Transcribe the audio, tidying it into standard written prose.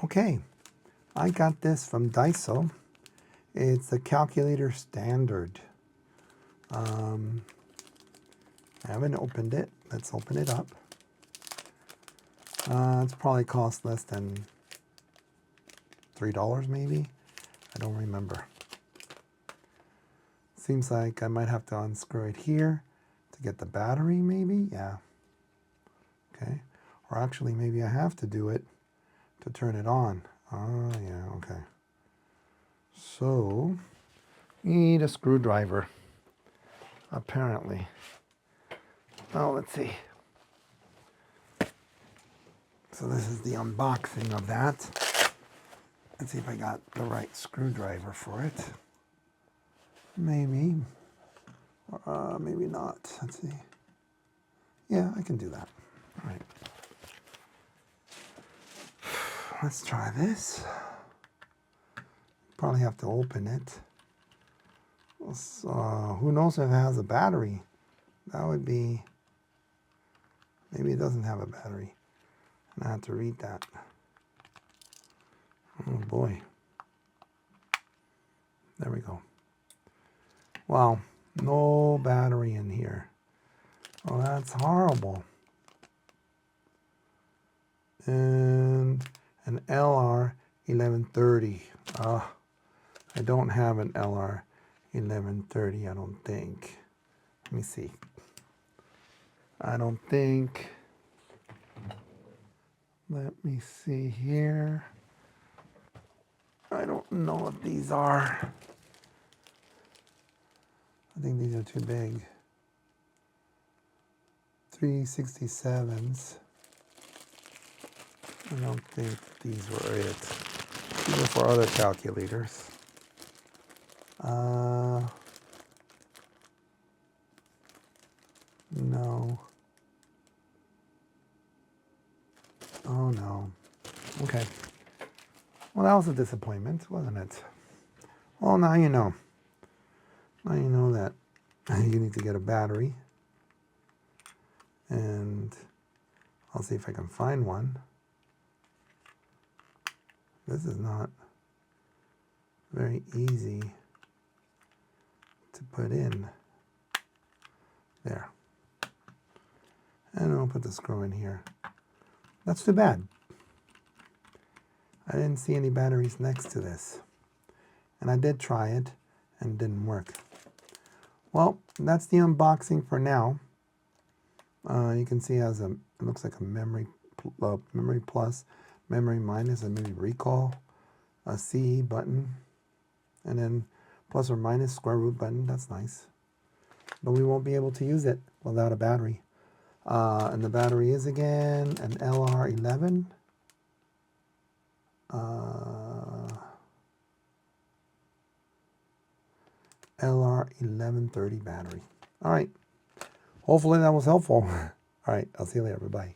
Okay, I got this from Diaso. It's the Calculator Standard. I haven't opened it. Let's open it up. It's probably cost less than $3 maybe. I don't remember. Seems like I might have to unscrew it here to get the battery maybe. Yeah. Okay. Or actually maybe I have to do it to turn it on. Oh yeah, okay. So you need a screwdriver, apparently. Oh, let's see. So this is the unboxing of that. Let's see if I got the right screwdriver for it. Maybe. Or maybe not. Let's see. Yeah, I can do that. All right. Let's try this. Probably have to open it. Who knows if it has a battery? That would be... Maybe it doesn't have a battery. And I have to read that. Oh boy. There we go. Wow, no battery in here. Oh, that's horrible. And an LR1130. I don't have an LR1130, I don't think. Let me see. I don't think. Let me see here. I don't know what these are. I think these are too big. 367s. I don't think these were it. These are for other calculators. No. Oh no. Okay. Well, that was a disappointment, wasn't it? Well, now you know. Now you know that you need to get a battery. And I'll see if I can find one. This is not very easy to put in. There. And I'll put the screw in here. That's too bad. I didn't see any batteries next to this. And I did try it and it didn't work. Well, that's the unboxing for now. You can see it looks like a memory plus, memory minus, and maybe recall, a CE button, and then plus or minus square root button. That's nice. But we won't be able to use it without a battery. And the battery is again an LR11. LR1130 battery. All right. Hopefully that was helpful. All right. I'll see you later. Bye-bye.